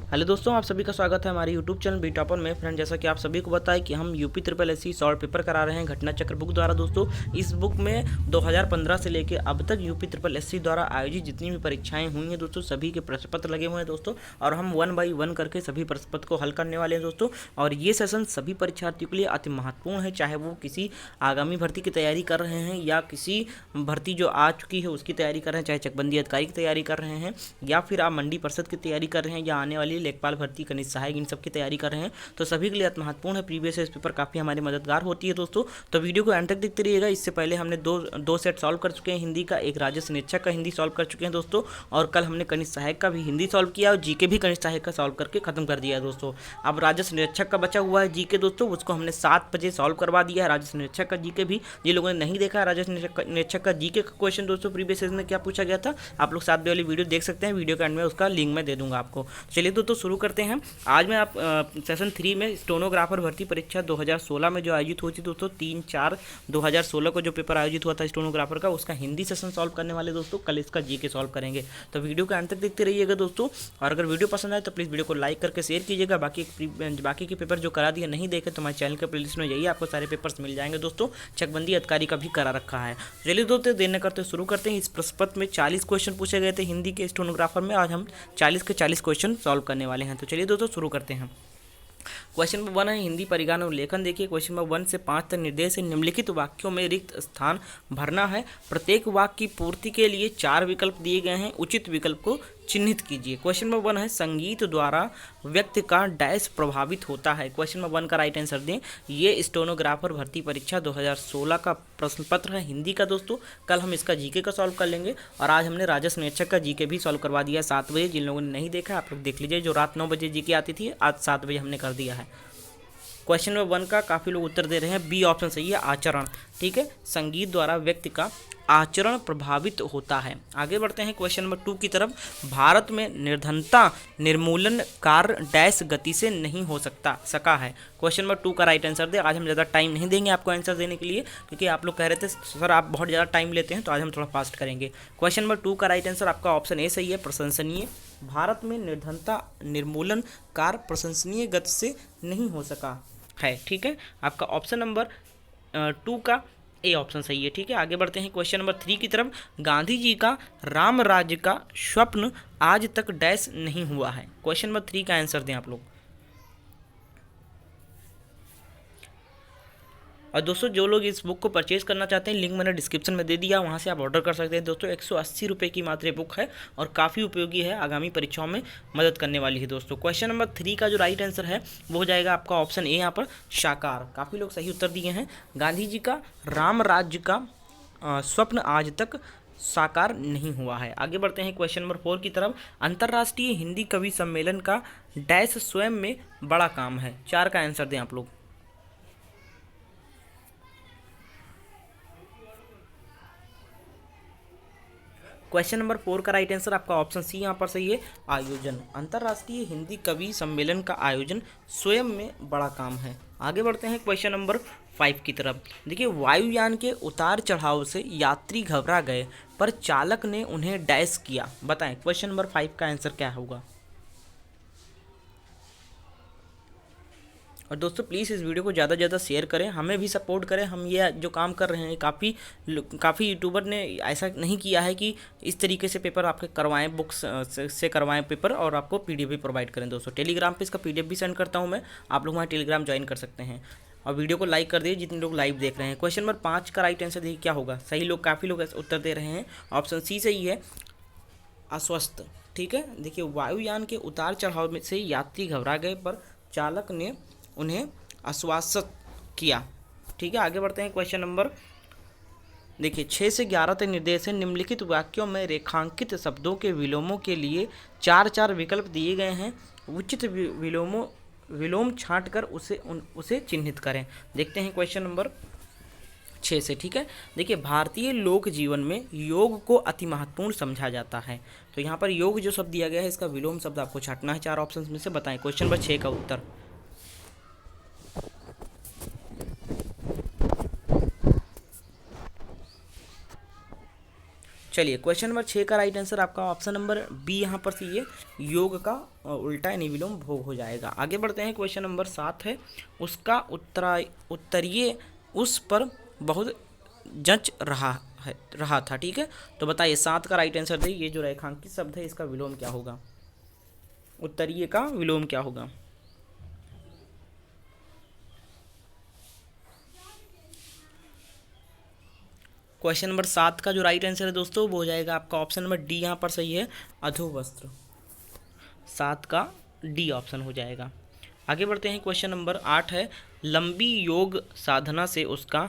Hello दोस्तों, आप सभी का स्वागत है हमारे यूट्यूब चैनल बी टॉपर में। फ्रेंड, जैसा कि आप सभी को बताएं कि हम UP triple SC solve paper करा रहे हैं घटना चक्र बुक द्वारा। दोस्तों, इस बुक में 2015 से लेकर अब तक यूपी ट्रिपल एससी द्वारा आयोजित जितनी भी परीक्षाएं हुई हैं दोस्तों, सभी के प्रश्न पत्र लगे हुए हैं दोस्तों, और हम 1 बाई 1 करके सभी प्रश्न पत्र को हल करने वाले हैं दोस्तों। और ये सेशन सभी परीक्षार्थियों के लिए अति महत्वपूर्ण है, चाहे वो किसी आगामी भर्ती की तैयारी कर रहे हैं या किसी भर्ती जो आ चुकी है उसकी तैयारी कर रहे हैं, चाहे चकबंदी अधिकारी की तैयारी कर रहे हैं या फिर आप मंडी परिषद की तैयारी कर रहे हैं या आने वाली लेखपाल भर्ती कनिष्ठ सहायक इन सब की तैयारी कर रहे हैं, तो सभी के लिए अति महत्वपूर्ण है। प्रीवियस इयर्स पेपर काफ़ी हमारी मददगार होती है दोस्तों, तो वीडियो को एंड तक देखते रहिएगा। इससे पहले हमने दो सेट सॉल्व कर चुके हैं हिंदी का, एक राजस्व निरीक्षक का हिंदी सॉल्व कर चुके हैं दोस्तों, और कल हमने कनिष्ठ सहायक का भी हिंदी सॉल्व किया और जीके भी कनिष्ठ सहायक का सॉल्व करके खत्म कर दिया है दोस्तों। अब राजस्व निरीक्षक का बचा हुआ है जीके दोस्तों, उसको हमने 7 बजे सॉल्व करवा दिया है। राजस्व निरीक्षक का जीके भी जिन लोगों ने नहीं देखा है राजस्व निरीक्षक का जीके का क्वेश्चन दोस्तों प्रीवियस ईयर में क्या पूछा गया था, आप लोग 7 वाली वीडियो देख सकते हैं। वीडियो के एंड में उसका लिंक मैं दे दूंगा आपको। चलिए दोस्तों शुरू करते हैं। आज मैं आप सेशन 3 में स्टेनोग्राफर भर्ती परीक्षा 2016 में जो आयोजित हुई थी दोस्तों, 3/4/2016 को जो पेपर आयोजित हुआ था स्टेनोग्राफर का, उसका हिंदी सेशन सॉल्व करने वाले दोस्तों। कल इसका जीके सॉल्व करेंगे, तो वीडियो के अंत तक देखते रहिएगा दोस्तों। और अगर वीडियो पसंद आए तो प्लीज़ वीडियो को लाइक करके शेयर कीजिएगा। बाकी के पेपर जो करा दिए नहीं देखे तो हमारे चैनल के प्लेलिस्ट में जाइए, आपको सारे पेपर्स मिल जाएंगे दोस्तों। चकबंदी अधिकारी का भी करा रखा है। चलिए दोस्तों देर न करते शुरू करते हैं। इस प्रश्न पत्र में 40 क्वेश्चन पूछे गए थे हिंदी के स्टेनोग्राफर में, आज हम 40 के 40 क्वेश्चन सॉल्व करने वाले हैं। तो चलिए दोस्तों शुरू करते हैं। क्वेश्चन नंबर 1 है हिंदी परिज्ञान और लेखन। देखिए क्वेश्चन नंबर 1 से 5 तक निर्देश है, निम्नलिखित वाक्यों में रिक्त स्थान भरना है। प्रत्येक वाक्य की पूर्ति के लिए 4 विकल्प दिए गए हैं, उचित विकल्प को चिन्हित कीजिए। क्वेश्चन नंबर 1 है संगीत द्वारा व्यक्ति का डैश प्रभावित होता है। क्वेश्चन नंबर 1 का राइट आंसर दें। ये स्टेनोग्राफर भर्ती परीक्षा 2016 का प्रश्न पत्र है हिंदी का दोस्तों। कल हम इसका जीके का सॉल्व कर लेंगे, और आज हमने राजस्व निरीक्षक का जीके भी सॉल्व करवा दिया 7 बजे। जिन लोगों ने नहीं देखा आप लोग देख लीजिए, जो रात 9 बजे जीके आती थी आज 7 बजे हमने कर दिया है। क्वेश्चन नंबर 1 का काफ़ी लोग उत्तर दे रहे हैं, बी ऑप्शन सही है, आचरण। ठीक है, संगीत द्वारा व्यक्ति का आचरण प्रभावित होता है। आगे बढ़ते हैं क्वेश्चन नंबर 2 की तरफ। भारत में निर्धनता निर्मूलन कार्य डैश गति से नहीं हो सका है। क्वेश्चन नंबर 2 का राइट आंसर दे। आज हम ज़्यादा टाइम नहीं देंगे आपको आंसर देने के लिए, क्योंकि आप लोग कह रहे थे सर आप बहुत ज़्यादा टाइम लेते हैं, तो आज हम थोड़ा फास्ट करेंगे। क्वेश्चन नंबर 2 का राइट आंसर आपका ऑप्शन ए सही है, प्रशंसनीय। भारत में निर्धनता निर्मूलन कार्य प्रशंसनीय गति से नहीं हो सका है। ठीक है, आपका ऑप्शन नंबर 2 का ए ऑप्शन सही है। ठीक है, आगे बढ़ते हैं क्वेश्चन नंबर 3 की तरफ। गांधी जी का राम राज्य का स्वप्न आज तक डैश नहीं हुआ है। क्वेश्चन नंबर 3 का आंसर दें आप लोग। और दोस्तों जो लोग इस बुक को परचेज करना चाहते हैं, लिंक मैंने डिस्क्रिप्शन में दे दिया, वहाँ से आप ऑर्डर कर सकते हैं दोस्तों। 180 रुपये की मात्र बुक है और काफ़ी उपयोगी है, आगामी परीक्षाओं में मदद करने वाली है दोस्तों। क्वेश्चन नंबर 3 का जो राइट आंसर है वो हो जाएगा आपका ऑप्शन ए, यहाँ पर साकार। काफ़ी लोग सही उत्तर दिए हैं। गांधी जी का राम राज्य का स्वप्न आज तक साकार नहीं हुआ है। आगे बढ़ते हैं क्वेश्चन नंबर 4 की तरफ। अंतर्राष्ट्रीय हिंदी कवि सम्मेलन का डैश स्वयं में बड़ा काम है। 4 का आंसर दें आप लोग। क्वेश्चन नंबर 4 का राइट आंसर आपका ऑप्शन सी यहाँ पर सही है, आयोजन। अंतर्राष्ट्रीय हिंदी कवि सम्मेलन का आयोजन स्वयं में बड़ा काम है। आगे बढ़ते हैं क्वेश्चन नंबर 5 की तरफ। देखिए वायुयान के उतार चढ़ाव से यात्री घबरा गए पर चालक ने उन्हें डैश किया। बताएं क्वेश्चन नंबर 5 का आंसर क्या होगा। और दोस्तों प्लीज़ इस वीडियो को ज़्यादा से ज़्यादा शेयर करें, हमें भी सपोर्ट करें। हम ये जो काम कर रहे हैं काफ़ी यूट्यूबर ने ऐसा नहीं किया है कि इस तरीके से पेपर आपके करवाएं, बुक्स से करवाएं पेपर और आपको पीडीएफ भी प्रोवाइड करें दोस्तों। टेलीग्राम पे इसका पीडीएफ भी सेंड करता हूँ मैं, आप लोग वहाँ टेलीग्राम ज्वाइन कर सकते हैं। और वीडियो को लाइक कर दीजिए जितने लोग लाइव देख रहे हैं। क्वेश्चन नंबर 5 का राइट आंसर देखिए क्या होगा। सही लोग काफ़ी लोग उत्तर दे रहे हैं, ऑप्शन सी सही है, अस्वस्थ। ठीक है, देखिए वायुयान के उतार चढ़ाव में से यात्री घबरा गए पर चालक ने उन्हें आश्वासित किया। ठीक है, आगे बढ़ते हैं क्वेश्चन नंबर देखिए 6 से 11 तक निर्देश है। निम्नलिखित वाक्यों में रेखांकित शब्दों के विलोमों के लिए 4 विकल्प दिए गए हैं, उचित विलोम छांटकर उसे चिन्हित करें। देखते हैं क्वेश्चन नंबर 6 से। ठीक है, देखिए भारतीय लोक जीवन में योग को अति महत्वपूर्ण समझा जाता है। तो यहाँ पर योग जो शब्द दिया गया है इसका विलोम शब्द आपको छांटना है 4 ऑप्शन में से। बताएं क्वेश्चन नंबर 6 का उत्तर। चलिए क्वेश्चन नंबर 6 का राइट आंसर आपका ऑप्शन नंबर बी यहाँ पर से ये योग का उल्टा यानी विलोम भोग हो जाएगा। आगे बढ़ते हैं, क्वेश्चन नंबर 7 है, उसका उत्तरीय उस पर बहुत जच रहा था। ठीक है, तो बताइए 7 का राइट आंसर दे। ये जो रेखांकित शब्द है इसका विलोम क्या होगा? उत्तरीय का विलोम क्या होगा? क्वेश्चन नंबर 7 का जो राइट आंसर है दोस्तों वो हो जाएगा आपका ऑप्शन नंबर डी, यहाँ पर सही है, अधोवस्त्र। 7 का डी ऑप्शन हो जाएगा। आगे बढ़ते हैं, क्वेश्चन नंबर 8 है, लंबी योग साधना से उसका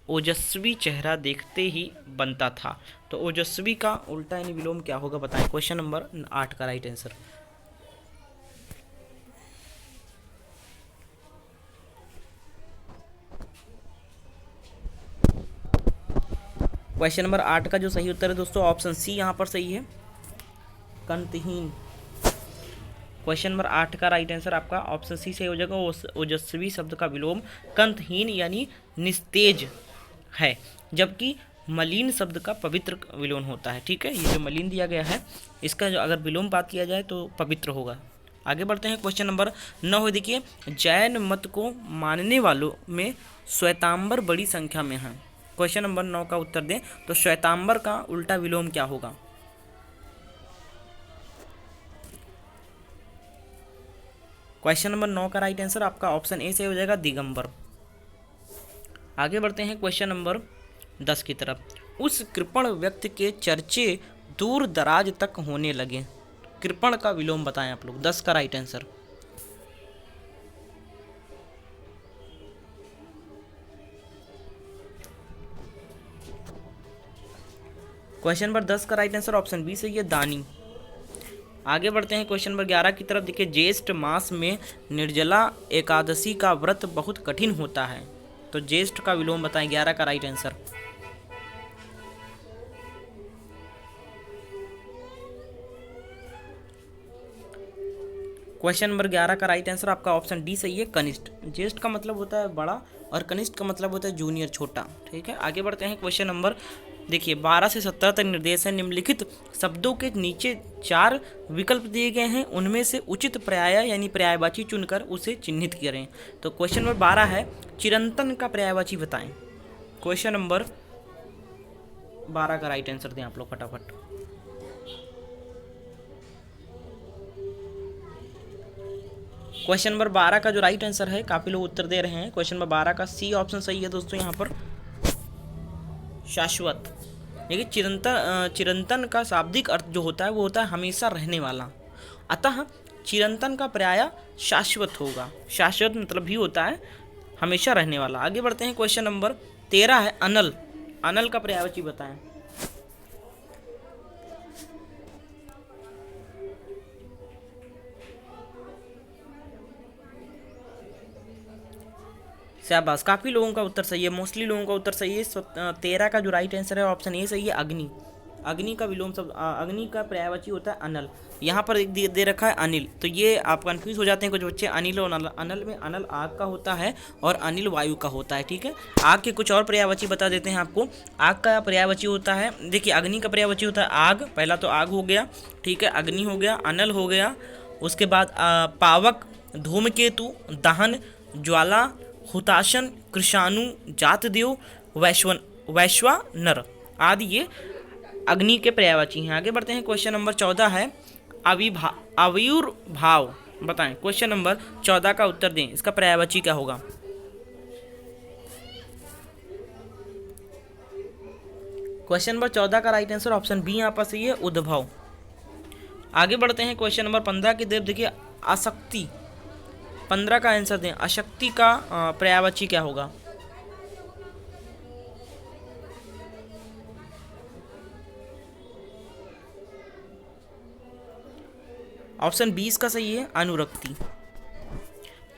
ओजस्वी चेहरा देखते ही बनता था। तो ओजस्वी का उल्टा यानी विलोम क्या होगा बताएं? क्वेश्चन नंबर 8 का राइट आंसर। क्वेश्चन नंबर 8 का जो सही उत्तर है दोस्तों ऑप्शन सी यहाँ पर सही है, कंतहीन। क्वेश्चन नंबर 8 का राइट आंसर आपका ऑप्शन सी से हो जाएगा। ओजस्वी शब्द का विलोम कंतहीन यानी निस्तेज है, जबकि मलिन शब्द का पवित्र विलोम होता है। ठीक है, ये जो मलिन दिया गया है इसका जो अगर विलोम बात किया जाए तो पवित्र होगा। आगे बढ़ते हैं, क्वेश्चन नंबर 9 देखिए, जैन मत को मानने वालों में श्वेतांबर बड़ी संख्या में है। क्वेश्चन नंबर 9 का उत्तर दें तो श्वेतांबर का उल्टा विलोम क्या होगा? क्वेश्चन नंबर 9 का राइट आंसर आपका ऑप्शन ए से हो जाएगा, दिगंबर। आगे बढ़ते हैं क्वेश्चन नंबर 10 की तरफ, उस कृपण व्यक्ति के चर्चे दूर दराज तक होने लगे। कृपण का विलोम बताएं आप लोग। 10 का राइट आंसर। क्वेश्चन नंबर 10 का राइट आंसर ऑप्शन बी से ये दानी। आगे बढ़ते हैं क्वेश्चन नंबर 11 की तरफ। देखिए, ज्येष्ठ मास में निर्जला एकादशी का व्रत बहुत कठिन होता है। तो ज्येष्ठ का विलोम बताएं। 11 का राइट आंसर। क्वेश्चन नंबर 11 का राइट आंसर आपका ऑप्शन डी सही है, कनिष्ठ। ज्येष्ठ का मतलब होता है बड़ा और कनिष्ठ का मतलब होता है जूनियर, छोटा। ठीक है, आगे बढ़ते हैं क्वेश्चन नंबर देखिए 12 से 17 तक निर्देश है। निम्नलिखित शब्दों के नीचे 4 विकल्प दिए गए हैं, उनमें से उचित पर्याय यानी पर्यायवाची चुनकर उसे चिन्हित करें। तो क्वेश्चन नंबर 12 है, चिरंतन का पर्यायवाची बताएं। क्वेश्चन नंबर 12 का राइट आंसर दें आप लोग फटाफट। क्वेश्चन नंबर 12 का जो राइट आंसर है, काफी लोग उत्तर दे रहे हैं, क्वेश्चन नंबर 12 का सी ऑप्शन सही है दोस्तों यहाँ पर, शाश्वत। देखिए, चिरंतन का शाब्दिक अर्थ जो होता है वो होता है हमेशा रहने वाला, अतः चिरंतन का पर्याय शाश्वत होगा। शाश्वत मतलब भी होता है हमेशा रहने वाला। आगे बढ़ते हैं, क्वेश्चन नंबर 13 है, अनल। अनल का पर्यायवाची बताएं। शाबाश, काफ़ी लोगों का उत्तर सही है, मोस्टली लोगों का उत्तर सही है। 13 का जो राइट आंसर है ऑप्शन ए सही है, अग्नि। अग्नि का विलोम शब्द, अग्नि का पर्यायवाची होता है अनल। यहाँ पर एक दे रखा है अनिल, तो ये आप कंफ्यूज हो जाते हैं कुछ बच्चे, अनिल और अनल। अनल में अनल आग का होता है और अनिल वायु का होता है। ठीक है, आग के कुछ और पर्यायवाची बता देते हैं आपको। आग का पर्यायवाची होता है, देखिए अग्नि का पर्यायवाची होता है आग, पहला तो आग हो गया, ठीक है, अग्नि हो गया, अनल हो गया, उसके बाद पावक, धूमकेतु, दहन, ज्वाला, हुताशन, कृषाणु, जातदेव, वैश्वानर आदि ये अग्नि के पर्यायवाची हैं। आगे बढ़ते हैं, क्वेश्चन नंबर 14 है, आयुर्भाव बताएं। क्वेश्चन नंबर 14 का उत्तर दें, इसका पर्यायवाची क्या होगा? क्वेश्चन नंबर 14 का राइट आंसर ऑप्शन बी यहाँ पर सही है, उद्भव। आगे बढ़ते हैं, क्वेश्चन नंबर 15 की तरफ। देखिए, आसक्ति। 15 का आंसर दें, अशक्ति का पर्यायवाची क्या होगा? ऑप्शन 20 का सही है, अनुरक्ति।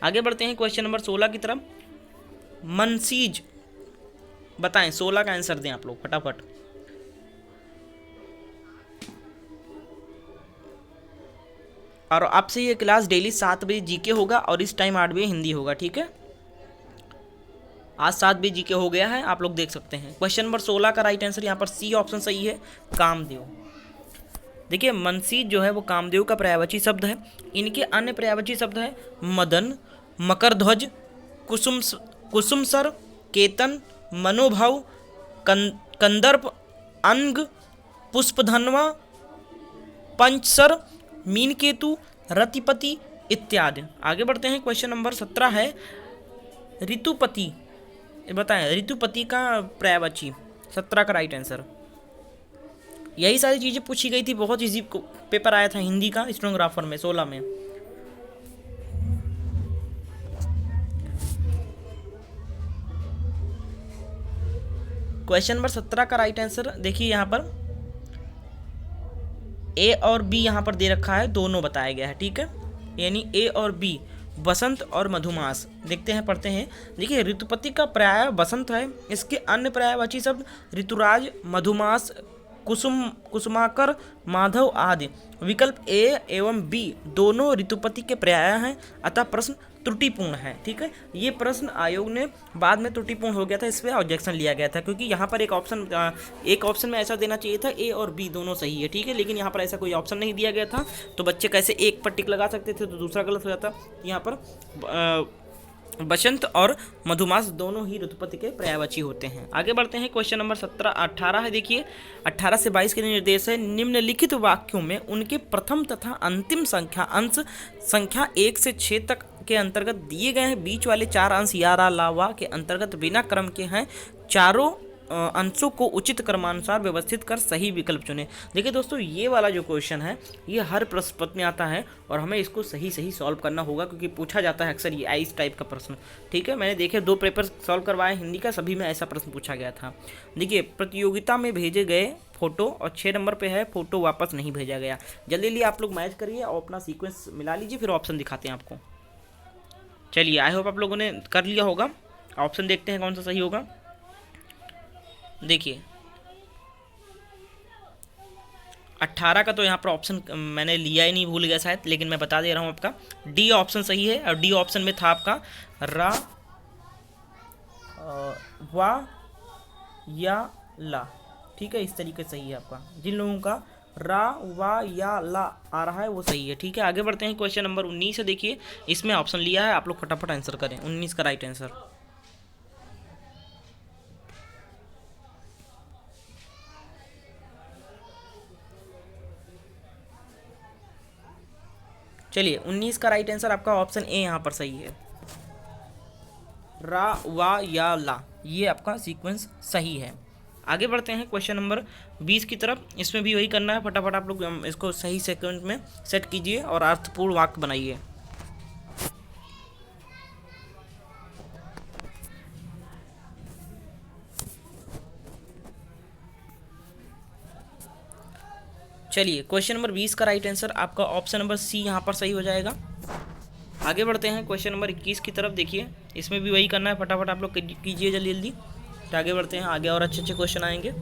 आगे बढ़ते हैं, क्वेश्चन नंबर 16 की तरफ। मनसीज बताएं। 16 का आंसर दें आप लोग फटाफट। और आपसे ये क्लास डेली 7 बजे जीके होगा और इस टाइम 8 बजे हिंदी होगा। ठीक है, आज 7 भी जीके हो गया है, आप लोग देख सकते हैं। क्वेश्चन नंबर 16 का राइट आंसर यहाँ पर सी ऑप्शन सही है, कामदेव। देखिए मनसी जो है वो कामदेव का पर्यायवाची शब्द है। इनके अन्य पर्यायवाची शब्द है मदन, मकरध्वज, कुसुमसर, केतन, मनोभाव, कंदर्प, अंग, पुष्पधनवा, पंचसर, मीनकेतु, रतिपति इत्यादि। आगे बढ़ते हैं। क्वेश्चन नंबर 17 है ऋतुपति, बताएं ऋतुपति का पर्यायवाची। 17 का राइट आंसर। यही सारी चीजें पूछी गई थी, बहुत इजी पेपर आया था हिंदी का स्टेनोग्राफर में 16 में। क्वेश्चन नंबर 17 का राइट आंसर देखिए, यहाँ पर ए और बी यहाँ पर दे रखा है, दोनों बताया गया है, ठीक है, यानी ए और बी, बसंत और मधुमास। देखते हैं, पढ़ते हैं। देखिए ऋतुपति का पर्याय बसंत है, इसके अन्य पर्यायवाची शब्द ऋतुराज, मधुमास, कुसुमाकर, माधव आदि। विकल्प ए एवं बी दोनों ऋतुपति के पर्याय हैं, अतः प्रश्न त्रुटिपूर्ण है, ठीक है। ये प्रश्न आयोग ने बाद में त्रुटिपूर्ण हो गया था, इस पर ऑब्जेक्शन लिया गया था, क्योंकि यहाँ पर एक ऑप्शन में ऐसा देना चाहिए था ए और बी दोनों सही है, ठीक है, लेकिन यहाँ पर ऐसा कोई ऑप्शन नहीं दिया गया था, तो बच्चे कैसे एक पर टिक लगा सकते थे तो दूसरा गलत हो जाता। यहाँ पर बसंत और मधुमास दोनों ही ऋतुपति के पर्यायवाची होते हैं। आगे बढ़ते हैं। क्वेश्चन नंबर 18 है। देखिए 18 से 22 के निर्देश है, निम्नलिखित वाक्यों में उनके प्रथम तथा अंतिम संख्या अंश संख्या 1 से 6 तक के अंतर्गत दिए गए हैं। बीच वाले 4 अंश या रा ला वा के अंतर्गत बिना क्रम के हैं। चारों अंशों को उचित क्रमानुसार व्यवस्थित कर सही विकल्प चुने। देखिए दोस्तों, ये वाला जो क्वेश्चन है ये हर प्रश्न पत्र में आता है और हमें इसको सही सॉल्व करना होगा, क्योंकि पूछा जाता है अक्सर ये इस टाइप का प्रश्न, ठीक है। मैंने देखे 2 पेपर सॉल्व करवाए हिंदी का, सभी में ऐसा प्रश्न पूछा गया था। देखिए प्रतियोगिता में भेजे गए फोटो और 6 नंबर पे है फोटो वापस नहीं भेजा गया। जल्दी जल्दी आप लोग मैच करिए और अपना सीक्वेंस मिला लीजिए, फिर ऑप्शन दिखाते हैं आपको। चलिए, आई होप आप लोगों ने कर लिया होगा। ऑप्शन देखते हैं कौन सा सही होगा। देखिए 18 का तो यहाँ पर ऑप्शन मैंने लिया ही नहीं, भूल गया शायद, लेकिन मैं बता दे रहा हूँ आपका डी ऑप्शन सही है। और डी ऑप्शन में था आपका रा वा या ला, ठीक है, इस तरीके से सही है आपका। जिन लोगों का रा वा या ला आ रहा है वो सही है, ठीक है। आगे बढ़ते हैं। क्वेश्चन नंबर 19 है। देखिए इसमें ऑप्शन लिया है, आप लोग फटाफट आंसर करें। 19 का राइट आंसर। चलिए 19 का राइट आंसर आपका ऑप्शन ए यहाँ पर सही है, रा वा या ला, ये आपका सीक्वेंस सही है। आगे बढ़ते हैं क्वेश्चन नंबर 20 की तरफ। इसमें भी वही करना है, फटाफट आप लोग इसको सही सेकंड में सेट कीजिए और अर्थपूर्ण वाक्य बनाइए। चलिए क्वेश्चन नंबर 20 का राइट आंसर आपका ऑप्शन नंबर सी यहाँ पर सही हो जाएगा। आगे बढ़ते हैं क्वेश्चन नंबर 21 की तरफ। देखिए इसमें भी वही करना है, फटाफट आप लोग कीजिए जल्दी जल्दी। तो आगे बढ़ते हैं, आगे और अच्छे अच्छे क्वेश्चन आएंगे।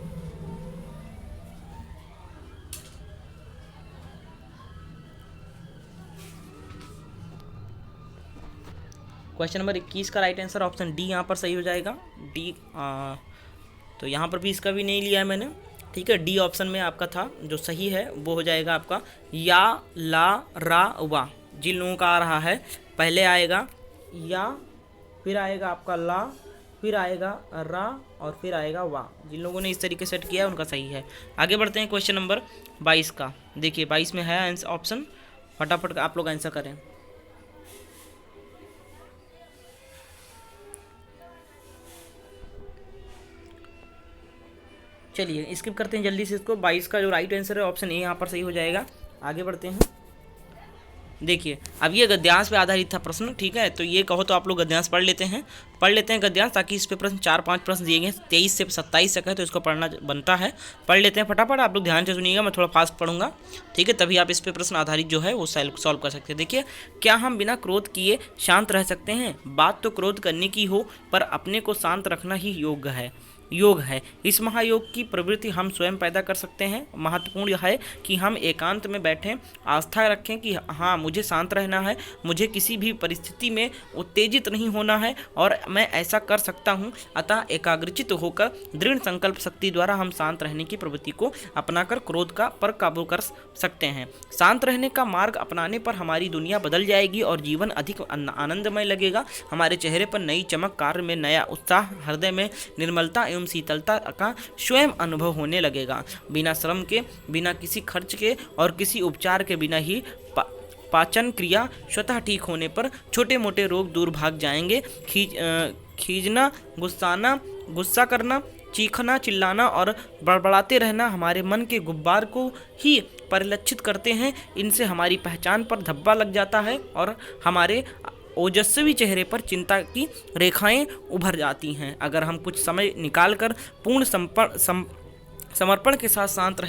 क्वेश्चन नंबर 21 का राइट आंसर ऑप्शन डी यहाँ पर सही हो जाएगा। डी तो यहाँ पर भी इसका भी नहीं लिया है मैंने, ठीक है। डी ऑप्शन में आपका था, जो सही है वो हो जाएगा आपका या ला रा वा। जिन लोगों का आ रहा है पहले आएगा या, फिर आएगा आपका ला, फिर आएगा रा और फिर आएगा वा। जिन लोगों ने इस तरीके से सेट किया है उनका सही है। आगे बढ़ते हैं क्वेश्चन नंबर 22 का। देखिए 22 में है ऑप्शन, फटाफट आप लोग आंसर करें। चलिए स्किप करते हैं जल्दी से इसको। 22 का जो राइट आंसर है ऑप्शन ए यहाँ पर सही हो जाएगा। आगे बढ़ते हैं। देखिए अब ये गद्यांश पे आधारित था प्रश्न, ठीक है। तो ये कहो तो आप लोग गद्यांश पढ़ लेते हैं गद्यांश, ताकि इस पे प्रश्न 4-5 प्रश्न दिए गए 23 से 27 तक है, तो इसको पढ़ना बनता है। पढ़ लेते हैं फटाफट, आप लोग ध्यान से सुनिएगा, मैं थोड़ा फास्ट पढ़ूंगा, ठीक है, तभी आप इस पे प्रश्न आधारित जो है वो सॉल्व कर सकते हैं। देखिए, क्या हम बिना क्रोध किए शांत रह सकते हैं? बात तो क्रोध करने की हो, पर अपने को शांत रखना ही योग्य है। योग है। इस महायोग की प्रवृत्ति हम स्वयं पैदा कर सकते हैं। महत्वपूर्ण यह है कि हम एकांत में बैठें, आस्था रखें कि हाँ मुझे शांत रहना है, मुझे किसी भी परिस्थिति में उत्तेजित नहीं होना है और मैं ऐसा कर सकता हूँ। अतः एकाग्रचित होकर दृढ़ संकल्प शक्ति द्वारा हम शांत रहने की प्रवृत्ति को अपनाकर क्रोध पर काबू कर सकते हैं। शांत रहने का मार्ग अपनाने पर हमारी दुनिया बदल जाएगी और जीवन अधिक आनंदमय लगेगा। हमारे चेहरे पर नई चमक, कार्य में नया उत्साह, हृदय में निर्मलता एवं शीतलता का स्वयं अनुभव होने लगेगा। बिना श्रम के, बिना किसी खर्च के और किसी उपचार के बिना ही पाचन क्रिया स्वतः ठीक होने पर छोटे मोटे रोग दूर भाग जाएंगे। खींचना, गुस्सा करना, चीखना, चिल्लाना और बड़बड़ाते रहना हमारे मन के गुब्बार को ही परिलक्षित करते हैं। इनसे हमारी पहचान पर धब्बा लग जाता है और हमारे ओजस्वी चेहरे पर चिंता की रेखाएं उभर जाती हैं। अगर हम कुछ समय निकालकर पूर्ण समर्पण के साथ शांत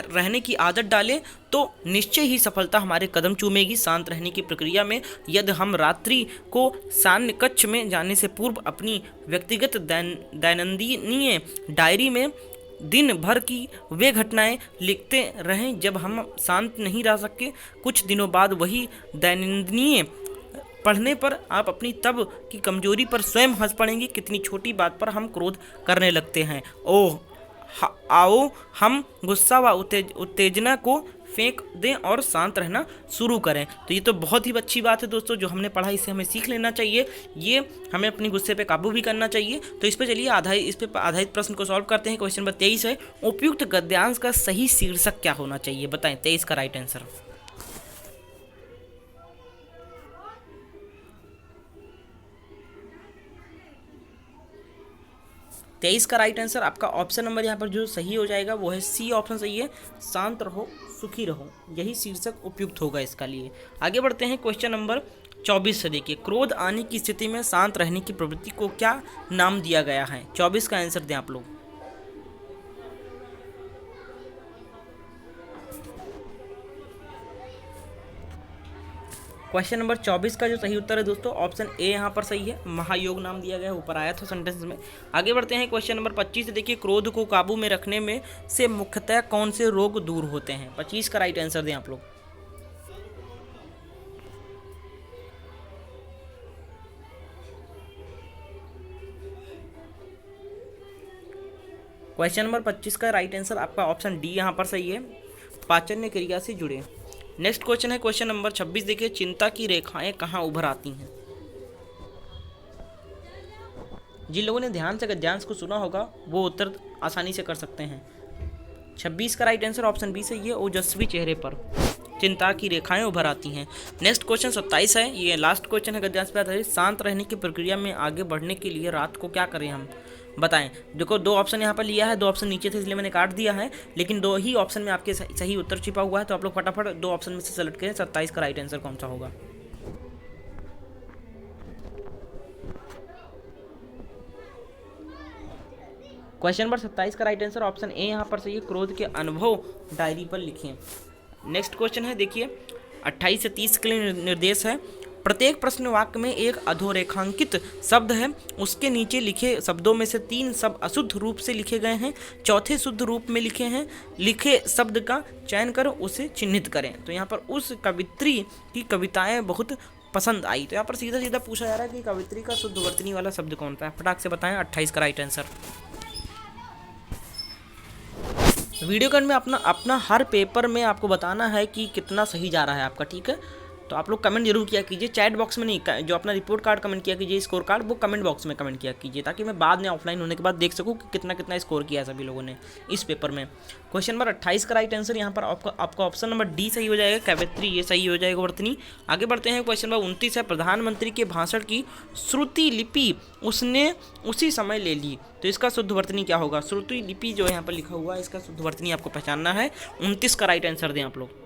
रहने की आदत डालें तो निश्चय ही सफलता हमारे कदम चूमेगी। शांत रहने की प्रक्रिया में यदि हम रात्रि को सान्य कक्ष में जाने से पूर्व अपनी व्यक्तिगत दैनंदिनीय डायरी में दिन भर की वे घटनाएं लिखते रहें जब हम शांत नहीं रह सके। कुछ दिनों बाद वही दैनंदिनीय पढ़ने पर आप अपनी तब की कमजोरी पर स्वयं हंस पड़ेंगे। कितनी छोटी बात पर हम क्रोध करने लगते हैं। आओ हम गुस्सा व उत्तेजना को फेंक दें और शांत रहना शुरू करें। तो ये तो बहुत ही अच्छी बात है दोस्तों, जो हमने पढ़ा इसे हमें सीख लेना चाहिए। ये हमें अपने गुस्से पे काबू भी करना चाहिए। तो इस पे चलिए इस पे आधारित प्रश्न को सॉल्व करते हैं। क्वेश्चन नंबर 23 है, उपयुक्त गद्यांश का सही शीर्षक क्या होना चाहिए? बताएं 23 का राइट आंसर। 23 का राइट आंसर आपका ऑप्शन नंबर यहाँ पर जो सही हो जाएगा वो है सी ऑप्शन सही है, शांत रहो सुखी रहो। यही शीर्षक उपयुक्त होगा इसका लिए। आगे बढ़ते हैं क्वेश्चन नंबर 24 से। देखिए, क्रोध आने की स्थिति में शांत रहने की प्रवृत्ति को क्या नाम दिया गया है? 24 का आंसर दें आप लोग। क्वेश्चन नंबर 24 का जो सही उत्तर है दोस्तों ऑप्शन ए यहाँ पर सही है, महायोग नाम दिया गया है, ऊपर आया था सेंटेंस में। आगे बढ़ते हैं क्वेश्चन नंबर 25 से। देखिए, क्रोध को काबू में रखने में से मुख्यतः कौन से रोग दूर होते हैं? 25 का राइट आंसर दें आप लोग। क्वेश्चन नंबर 25 का राइट आंसर आपका ऑप्शन डी यहाँ पर सही है, पाचन क्रिया से जुड़े। नेक्स्ट क्वेश्चन है क्वेश्चन नंबर 26। देखिए, चिंता की रेखाएं कहाँ उभर आती हैं? जिन लोगों ने ध्यान से गद्यांश को सुना होगा वो उत्तर आसानी से कर सकते हैं। 26 का राइट आंसर ऑप्शन बी सही है, ओजस्वी चेहरे पर चिंता की रेखाएं उभर आती हैं। नेक्स्ट क्वेश्चन 27 है, ये लास्ट क्वेश्चन है गद्यांश पे आधारित। शांत रहने की प्रक्रिया में आगे बढ़ने के लिए रात को क्या करें हम? बताएं। देखो, दो ऑप्शन यहाँ पर लिया है, दो ऑप्शन नीचे थे इसलिए मैंने काट दिया है, लेकिन दो ही ऑप्शन में आपके सही उत्तर छिपा हुआ है। तो आप लोग फटाफट दो ऑप्शन में से सेलेक्ट करें, 27 का राइट आंसर कौन सा होगा। क्वेश्चन नंबर 27 का राइट आंसर ऑप्शन ए यहाँ पर सही है, क्रोध के अनुभव डायरी पर लिखें। नेक्स्ट क्वेश्चन है, देखिए 28 से 30 के लिए निर्देश है। प्रत्येक प्रश्न वाक्य में एक अधोरेखांकित शब्द है, उसके नीचे लिखे शब्दों में से 3 शब्द अशुद्ध रूप से लिखे गए हैं, चौथे शुद्ध रूप में लिखे हैं। लिखे शब्द का चयन कर उसे चिन्हित करें। तो यहाँ पर उस कवित्री की कविताएं बहुत पसंद आई। तो यहाँ पर सीधा सीधा पूछा जा रहा है कि कवित्री का शुद्ध वर्तनी वाला शब्द कौन सा है? फटाक से बताएं 28 का राइट आंसर। वीडियो कट में अपना हर पेपर में आपको बताना है कि कितना सही जा रहा है आपका, ठीक है? तो आप लोग कमेंट जरूर किया कीजिए, चैट बॉक्स में नहीं, जो अपना रिपोर्ट कार्ड कमेंट किया कीजिए, स्कोर कार्ड वो कमेंट बॉक्स में कमेंट किया कीजिए, ताकि मैं बाद में ऑफलाइन होने के बाद देख सकूं कि कितना कितना स्कोर किया सभी लोगों ने इस पेपर में। क्वेश्चन नंबर 28 का राइट आंसर यहाँ पर आपका ऑप्शन नंबर डी सही हो जाएगा, कवित्री ये सही हो जाएगा वर्तनी। आगे बढ़ते हैं क्वेश्चन नंबर 29 है, प्रधानमंत्री के भाषण की श्रुति लिपि उसने उसी समय ले ली। तो इसका शुद्ध वर्तनी क्या होगा? श्रुति लिपि जो यहाँ पर लिखा हुआ है इसका शुद्ध वर्तनी आपको पहचानना है। 29 का राइट आंसर दें आप लोग।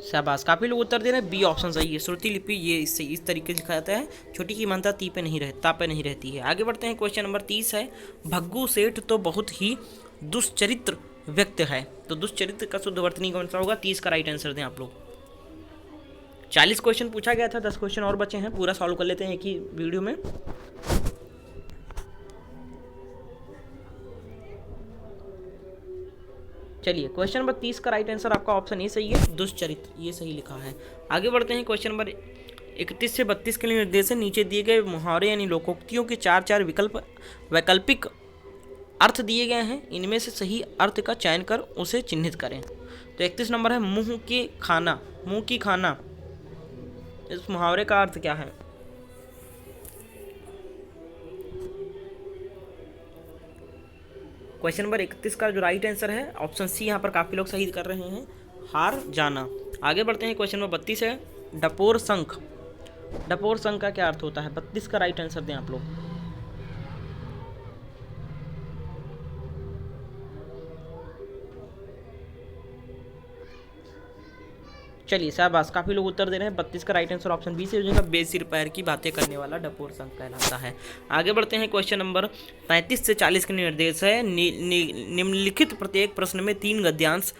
शाबाश, काफी लोग उत्तर दे रहे हैं, बी ऑप्शन सही है, श्रुति लिपि ये इससे इस तरीके से लिखा जाता है, छोटी की मानता ती पे नहीं रहती है। आगे बढ़ते हैं क्वेश्चन नंबर 30 है, भग्गू सेठ तो बहुत ही दुष्चरित्र व्यक्त है। तो दुष्चरित्र का शुद्ध वर्तनी कौन सा होगा? 30 का राइट आंसर दें आप लोग। 40 क्वेश्चन पूछा गया था, 10 क्वेश्चन और बचे हैं, पूरा सॉल्व कर लेते हैं एक ही वीडियो में। चलिए, क्वेश्चन नंबर 30 का राइट आंसर आपका ऑप्शन ए सही है, दुष्चरित्र, ये सही लिखा है। आगे बढ़ते हैं, क्वेश्चन नंबर 31 से 32 के लिए निर्देश है। नीचे दिए गए मुहावरे यानी लोकोक्तियों के 4 वैकल्पिक अर्थ दिए गए हैं, इनमें से सही अर्थ का चयन कर उसे चिन्हित करें। तो 31 नंबर है मुंह की खाना। इस मुहावरे का अर्थ क्या है? क्वेश्चन नंबर 31 का जो राइट आंसर है ऑप्शन सी, यहाँ पर काफ़ी लोग सही कर रहे हैं, हार जाना। आगे बढ़ते हैं, क्वेश्चन नंबर 32 है डपोर शंख का क्या अर्थ होता है? 32 का राइट आंसर दें आप लोग। चलिए शाबाश, काफ़ी लोग उत्तर दे रहे हैं। 32 का राइट आंसर ऑप्शन बी से हो जाएगा, बेसिर पैर की बातें करने वाला डपोर शंख कहलाता है। आगे बढ़ते हैं, क्वेश्चन नंबर 35 से 40 के निर्देश है। निम्नलिखित प्रत्येक प्रश्न में 3 गद्यांश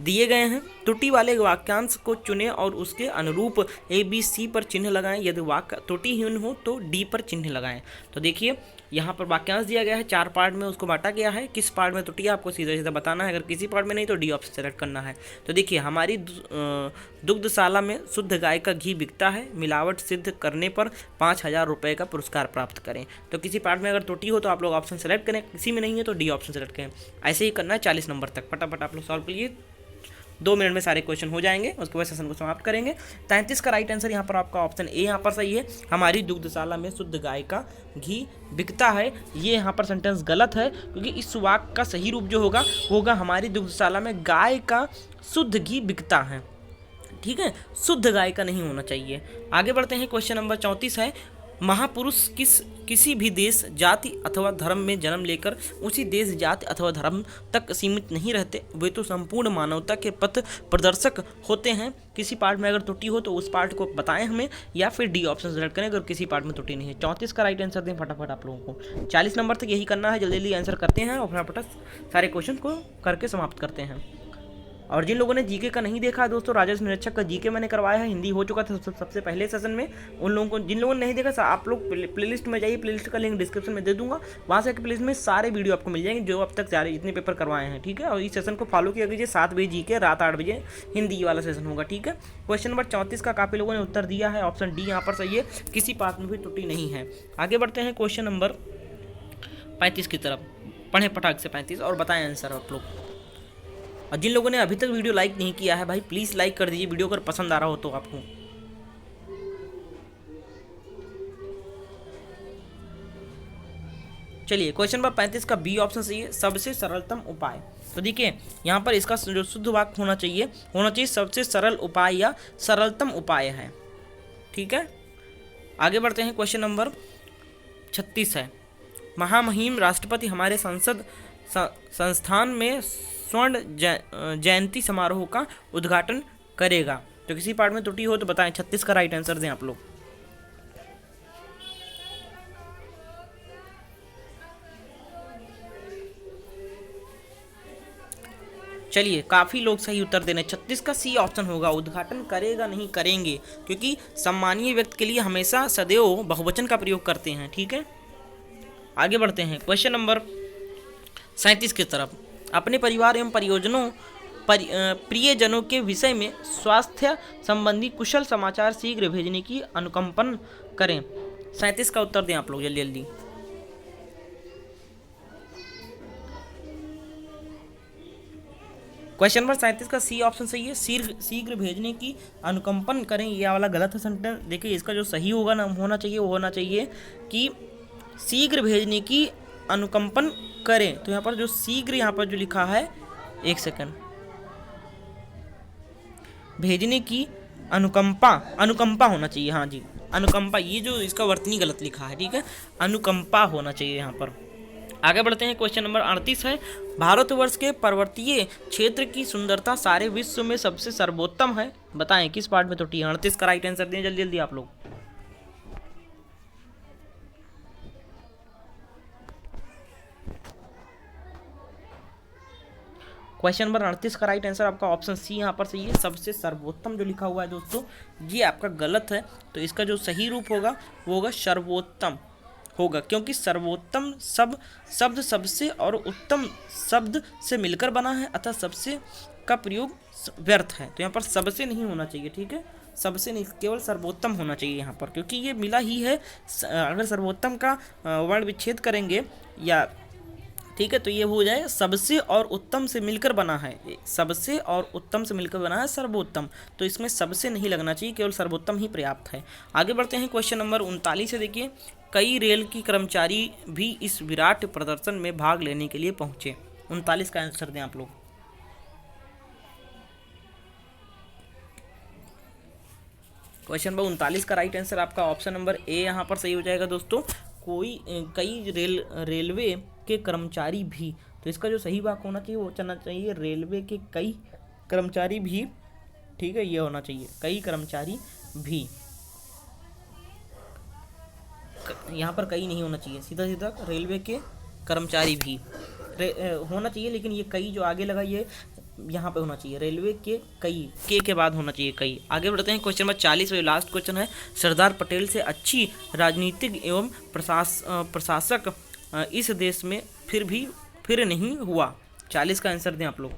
दिए गए हैं। त्रुटि वाले वाक्यांश को चुनें और उसके अनुरूप ए बी सी पर चिन्ह लगाएं। यदि वाक्य त्रुटिहीन हो तो डी पर चिन्ह लगाएं। तो देखिए, यहाँ पर वाक्यांश दिया गया है, 4 पार्ट में उसको बांटा गया है। किस पार्ट में त्रुटि है आपको सीधा सीधा बताना है, अगर किसी पार्ट में नहीं तो डी ऑप्शन सेलेक्ट करना है। तो देखिए, हमारी दुग्धशाला में शुद्ध गाय का घी बिकता है, मिलावट सिद्ध करने पर 5,000 रुपये का पुरस्कार प्राप्त करें। तो किसी पार्ट में अगर त्रुटि हो तो आप लोग ऑप्शन सेलेक्ट करें, किसी में नहीं है तो डी ऑप्शन सेलेक्ट करें। ऐसे ही करना है 40 नंबर तक। फटाफट आप लोग सॉल्व करिए, 2 मिनट में सारे क्वेश्चन हो जाएंगे, उसके बाद सेशन को समाप्त करेंगे। 33 का राइट आंसर यहाँ पर आपका ऑप्शन ए यहाँ पर सही है, हमारी दुग्धशाला में शुद्ध गाय का घी बिकता है। ये यहाँ पर सेंटेंस गलत है, क्योंकि इस वाक्य का सही रूप जो होगा हमारी दुग्धशाला में गाय का शुद्ध घी बिकता है। ठीक है, शुद्ध गाय का नहीं होना चाहिए। आगे बढ़ते हैं, क्वेश्चन नंबर 34 है महापुरुष किसी भी देश, जाति अथवा धर्म में जन्म लेकर उसी देश, जाति अथवा धर्म तक सीमित नहीं रहते, वे तो संपूर्ण मानवता के पथ प्रदर्शक होते हैं। किसी पार्ट में अगर त्रुटि हो तो उस पार्ट को बताएं हमें, या फिर डी ऑप्शन सेलेक्ट करें अगर किसी पार्ट में त्रुटि नहीं है। 34 का राइट आंसर दें फटाफट आप लोगों को। 40 नंबर तक यही करना है, जल्दी जल्दी आंसर करते हैं और फटाफट सारे क्वेश्चन को करके समाप्त करते हैं। और जिन लोगों ने जीके का नहीं देखा है दोस्तों, राजस्व निरीक्षक का जीके मैंने करवाया है, हिंदी हो चुका था सबसे पहले सेशन में। उन लोगों को, जिन लोगों ने नहीं देखा, आप लोग प्लेलिस्ट में जाइए, प्लेलिस्ट का लिंक डिस्क्रिप्शन में दे दूंगा, वहाँ से प्लेलिस्ट में सारे वीडियो आपको मिल जाएंगे जो अब तक सारे जितने पेपर करवाए हैं। ठीक है, और इस सेशन को फॉलो किया कीजिए। 7 बजे जीके, रात 8 बजे हिंदी वाला सेशन होगा। ठीक है, क्वेश्चन नंबर 34 का काफ़ी लोगों ने उत्तर दिया है, ऑप्शन डी यहाँ पर सही है, किसी पार्ट में भी त्रुटि नहीं है। आगे बढ़ते हैं क्वेश्चन नंबर 35 की तरफ, पढ़ें फटाक से 35 और बताएं आंसर आप लोग। और जिन लोगों ने अभी तक वीडियो लाइक नहीं किया है भाई, प्लीज़ लाइक कर दीजिए वीडियो अगर पसंद आ रहा हो तो आपको। चलिए, क्वेश्चन नंबर 35 का बी ऑप्शन सही है, सबसे सरलतम उपाय। तो देखिए, यहाँ पर इसका जो शुद्ध वाक्य होना चाहिए सबसे सरल उपाय या सरलतम उपाय है। ठीक है, आगे बढ़ते हैं, क्वेश्चन नंबर 36 है महामहिम राष्ट्रपति हमारे संस्थान में स्वर्ण जयंती समारोह का उद्घाटन करेगा। तो किसी पार्ट में त्रुटि हो तो बताएं। 36 का राइट आंसर दें आप लोग। चलिए, काफ़ी लोग सही उत्तर देने। 36 का सी ऑप्शन होगा, उद्घाटन करेगा नहीं करेंगे, क्योंकि सम्मानीय व्यक्ति के लिए हमेशा सदैव बहुवचन का प्रयोग करते हैं। ठीक है, आगे बढ़ते हैं, क्वेश्चन नंबर 37 की तरफ। अपने परिवार एवं प्रियजनों के विषय में स्वास्थ्य संबंधी कुशल समाचार शीघ्र भेजने की अनुकंपन करें। 37 का उत्तर दें आप लोग जल्दी जल्दी। क्वेश्चन नंबर 37 का सी ऑप्शन सही है, शीघ्र भेजने की अनुकंपन करें, ये वाला गलत है सेंटेंस। देखिए, इसका जो सही होगा ना होना चाहिए, वो होना चाहिए कि शीघ्र भेजने की अनुकंपन करें। तो यहाँ पर जो शीघ्र यहाँ पर जो लिखा है, एक सेकंड, भेजने की अनुकंपा होना चाहिए। हाँ जी, अनुकंपा, ये जो इसका वर्तनी गलत लिखा है। ठीक है, अनुकंपा होना चाहिए यहाँ पर। आगे बढ़ते हैं, क्वेश्चन नंबर 38 है भारतवर्ष के पर्वतीय क्षेत्र की सुंदरता सारे विश्व में सबसे सर्वोत्तम है, बताएं किस पार्ट में त्रुटि है। 38 का राइट आंसर दें जल्दी जल्दी आप लोग। क्वेश्चन नंबर 38 का राइट आंसर आपका ऑप्शन सी यहाँ पर सही है। सबसे सर्वोत्तम जो लिखा हुआ है दोस्तों ये आपका गलत है, तो इसका जो सही रूप होगा वो होगा सर्वोत्तम होगा, क्योंकि सर्वोत्तम शब्द सबसे और उत्तम शब्द से मिलकर बना है, अतः सबसे का प्रयोग व्यर्थ है। तो यहाँ पर सबसे नहीं होना चाहिए, ठीक है, सबसे नहीं, केवल सर्वोत्तम होना चाहिए यहाँ पर, क्योंकि ये मिला ही है। अगर सर्वोत्तम का वर्ण विच्छेद करेंगे या, ठीक है, तो ये हो जाए सबसे और उत्तम से मिलकर बना है, सबसे और उत्तम से मिलकर बना है सर्वोत्तम, तो इसमें सबसे नहीं लगना चाहिए, केवल सर्वोत्तम ही पर्याप्त है। आगे बढ़ते हैं क्वेश्चन नंबर 39 से। देखिए, कई रेल की कर्मचारी भी इस विराट प्रदर्शन में भाग लेने के लिए पहुंचे। 39 का आंसर दें आप लोग। क्वेश्चन नंबर 39 का राइट आंसर आपका ऑप्शन नंबर ए यहाँ पर सही हो जाएगा दोस्तों। कई रेलवे के कर्मचारी भी, तो इसका जो सही वाक्य होना चाहिए वो चलना चाहिए रेलवे के कई कर्मचारी भी, ठीक है, ये होना चाहिए कई कर्मचारी भी, यहाँ पर कई नहीं होना चाहिए, सीधा सीधा रेलवे के कर्मचारी भी होना चाहिए, लेकिन ये कई जो आगे लगा ये यहाँ पे होना चाहिए, रेलवे के कई के बाद होना चाहिए कई। आगे बढ़ते हैं क्वेश्चन नंबर 40 में, लास्ट क्वेश्चन है, सरदार पटेल से अच्छी राजनीतिक एवं प्रशासक इस देश में फिर नहीं हुआ। 40 का आंसर दें आप लोग।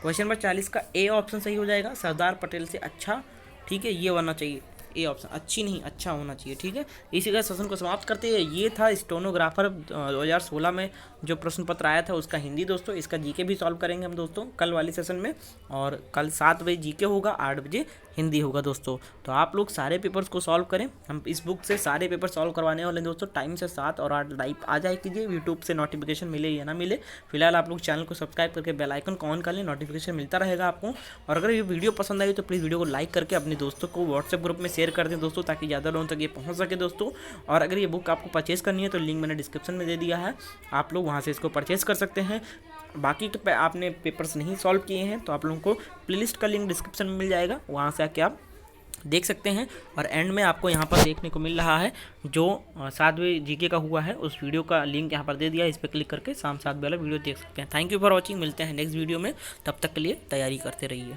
क्वेश्चन नंबर 40 का ए ऑप्शन सही हो जाएगा, सरदार पटेल से अच्छा, ठीक है, ये होना चाहिए ए ऑप्शन, अच्छी नहीं अच्छा होना चाहिए, ठीक है। इसी का सेशन को समाप्त करते हैं। ये था स्टेनोग्राफर 2016 में जो प्रश्न पत्र आया था उसका हिंदी दोस्तों। इसका जीके भी सॉल्व करेंगे हम दोस्तों कल वाली सेशन में, और कल 7 बजे जीके होगा, 8 बजे हिंदी होगा दोस्तों। तो आप लोग सारे पेपर्स को सॉल्व करें, हम इस बुक से सारे पेपर सॉल्व करवाने वाले हैं दोस्तों। टाइम से 7 और 8 लाइव आ जाए कीजिए, यूट्यूब से नोटिफिकेशन मिले या ना मिले। फिलहाल आप लोग चैनल को सब्सक्राइब करके बेल आइकन को ऑन कर लें, नोटिफिकेशन मिलता रहेगा आपको। और अगर ये वीडियो पसंद आई तो प्लीज़ वीडियो को लाइक करके अपने दोस्तों को व्हाट्सएप ग्रुप में शेयर कर दें दोस्तों, ताकि ज़्यादा लोगों तक ये पहुँच सके दोस्तों। और अगर ये बुक आपको परचेज़ करनी है तो लिंक मैंने डिस्क्रिप्शन में दे दिया है, आप लोग वहाँ से इसको परचेज़ कर सकते हैं। बाकी के आपने पेपर्स नहीं सॉल्व किए हैं तो आप लोगों को प्लेलिस्ट का लिंक डिस्क्रिप्शन में मिल जाएगा, वहाँ से आके आप देख सकते हैं। और एंड में आपको यहाँ पर देखने को मिल रहा है जो 7वें जीके का हुआ है, उस वीडियो का लिंक यहाँ पर दे दिया है, इस पर क्लिक करके शाम 7 वाला वीडियो देख सकते हैं। थैंक यू फॉर वॉचिंग, मिलते हैं नेक्स्ट वीडियो में, तब तक के लिए तैयारी करते रहिए।